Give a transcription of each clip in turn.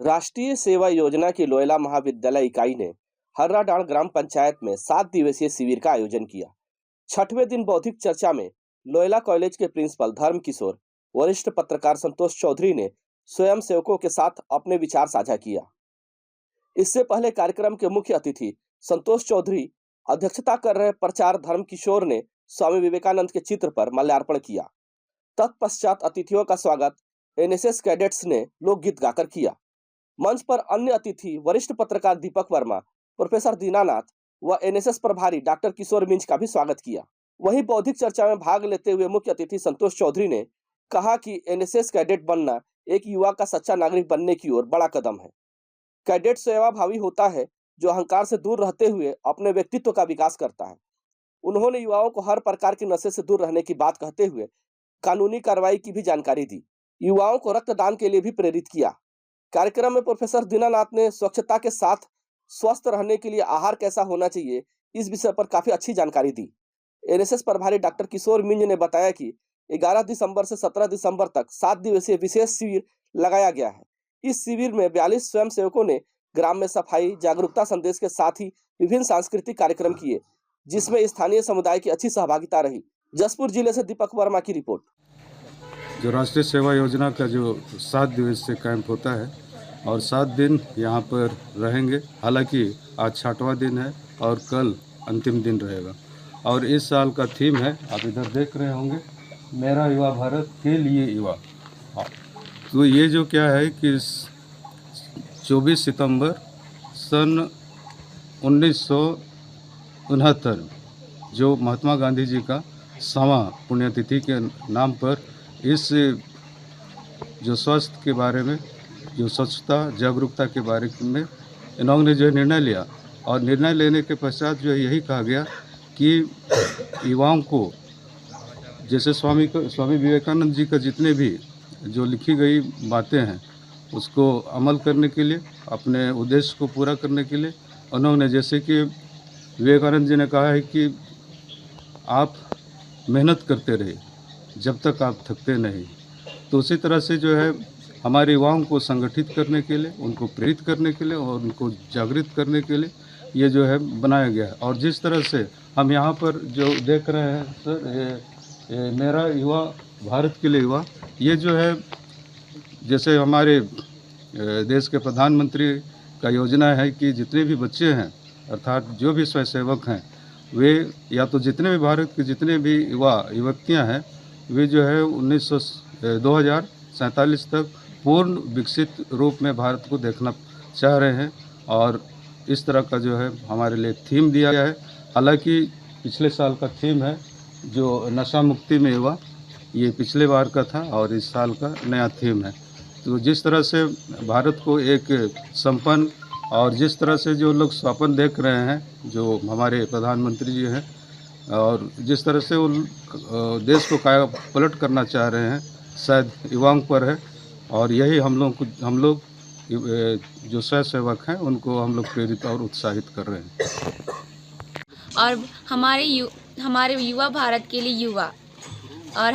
राष्ट्रीय सेवा योजना की लोयला महाविद्यालय इकाई ने हर्राडांड ग्राम पंचायत में 7 दिवसीय शिविर का आयोजन किया। छठवें दिन बौद्धिक चर्चा में लोयला कॉलेज के प्रिंसिपल धर्म किशोर, वरिष्ठ पत्रकार संतोष चौधरी ने स्वयं सेवकों के साथ अपने विचार साझा किया। इससे पहले कार्यक्रम के मुख्य अतिथि संतोष चौधरी अध्यक्षता कर रहे प्रचार धर्म किशोर ने स्वामी विवेकानंद के चित्र पर माल्यार्पण किया। तत्पश्चात अतिथियों का स्वागत एनएसएस कैडेट्स ने लोकगीत गाकर किया। मंच पर अन्य अतिथि वरिष्ठ पत्रकार दीपक वर्मा, प्रोफेसर दीनानाथ व एनएसएस प्रभारी डॉक्टर किशोर मिंज का भी स्वागत किया। वहीं बौद्धिक चर्चा में भाग लेते हुए मुख्य अतिथि संतोष चौधरी ने कहा कि एनएसएस कैडेट बनना एक युवा का सच्चा नागरिक बनने की ओर बड़ा कदम है। कैडेट सेवाभावी होता है जो अहंकार से दूर रहते हुए अपने व्यक्तित्व का विकास करता है। उन्होंने युवाओं को हर प्रकार के नशे से दूर रहने की बात कहते हुए कानूनी कार्रवाई की भी जानकारी दी। युवाओं को रक्तदान के लिए भी प्रेरित किया। कार्यक्रम में प्रोफेसर दीनानाथ ने स्वच्छता के साथ स्वस्थ रहने के लिए आहार कैसा होना चाहिए, इस विषय पर काफी अच्छी जानकारी दी। एनएसएस प्रभारी डॉक्टर किशोर मिंज ने बताया कि 11 दिसंबर से 17 दिसंबर तक 7 दिवसीय विशेष शिविर लगाया गया है। इस शिविर में 42 स्वयं सेवकों ने ग्राम में सफाई जागरूकता संदेश के साथ ही विभिन्न सांस्कृतिक कार्यक्रम किए, जिसमें स्थानीय समुदाय की अच्छी सहभागिता रही। जसपुर जिले से दीपक वर्मा की रिपोर्ट। जो राष्ट्रीय सेवा योजना का जो 7 दिवसीय कैंप होता है और 7 दिन यहाँ पर रहेंगे। हालांकि आज 6वां दिन है और कल अंतिम दिन रहेगा। और इस साल का थीम है, आप इधर देख रहे होंगे, मेरा युवा भारत के लिए युवा। तो ये जो क्या है कि 24 सितंबर सन 1969 जो महात्मा गांधी जी का 100वां पुण्यतिथि के नाम पर इस जो स्वास्थ्य के बारे में, जो स्वच्छता जागरूकता के बारे में इन्होंने जो निर्णय लिया, और निर्णय लेने के पश्चात जो यही कहा गया कि युवाओं को जैसे स्वामी विवेकानंद जी का जितने भी जो लिखी गई बातें हैं उसको अमल करने के लिए, अपने उद्देश्य को पूरा करने के लिए उन्होंने, जैसे कि विवेकानंद जी ने कहा है कि आप मेहनत करते रहे जब तक आप थकते नहीं। तो उसी तरह से जो है हमारे युवाओं को संगठित करने के लिए, उनको प्रेरित करने के लिए और उनको जागृत करने के लिए ये जो है बनाया गया है। और जिस तरह से हम यहाँ पर जो देख रहे हैं सर, ये मेरा युवा भारत के लिए युवा, ये जो है जैसे हमारे देश के प्रधानमंत्री का योजना है कि जितने भी बच्चे हैं अर्थात जो भी स्वयंसेवक हैं वे, या तो जितने भी भारत के जितने भी युवतियाँ हैं वे जो है 2047 तक पूर्ण विकसित रूप में भारत को देखना चाह रहे हैं। और इस तरह का जो है हमारे लिए थीम दिया गया है। हालांकि पिछले साल का थीम है जो नशा मुक्ति में युवा, ये पिछले बार का था और इस साल का नया थीम है। तो जिस तरह से भारत को एक संपन्न, और जिस तरह से जो लोग स्वप्न देख रहे हैं जो हमारे प्रधानमंत्री जी हैं, और जिस तरह से वो देश को काया पलट करना चाह रहे हैं, शायद युवाओं पर है। और यही हम लोग जो स्वयंसेवक हैं उनको हम लोग प्रेरित और उत्साहित कर रहे हैं। और हमारे युवा भारत के लिए युवा, और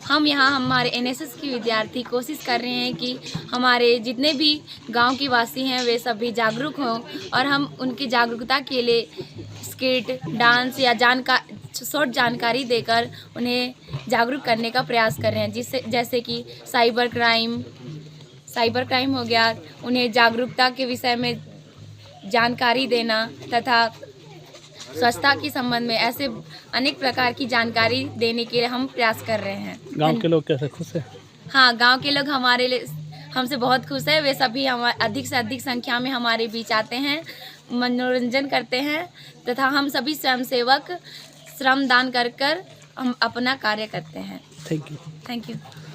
हम यहाँ हमारे एनएसएस के विद्यार्थी कोशिश कर रहे हैं कि हमारे जितने भी गांव के वासी हैं वे सभी जागरूक हों, और हम उनकी जागरूकता के लिए स्किट, डांस या शॉर्ट जानकारी देकर उन्हें जागरूक करने का प्रयास कर रहे हैं, जैसे कि साइबर क्राइम हो गया, उन्हें जागरूकता के विषय में जानकारी देना तथा स्वच्छता के संबंध में ऐसे अनेक प्रकार की जानकारी देने के लिए हम प्रयास कर रहे हैं। गांव के लोग कैसे खुश हैं? हाँ, गांव के लोग हमसे बहुत खुश है। वे सभी अधिक से अधिक संख्या में हमारे बीच आते हैं, मनोरंजन करते हैं तथा हम सभी स्वयंसेवक श्रमदान कर हम अपना कार्य करते हैं। Thank you.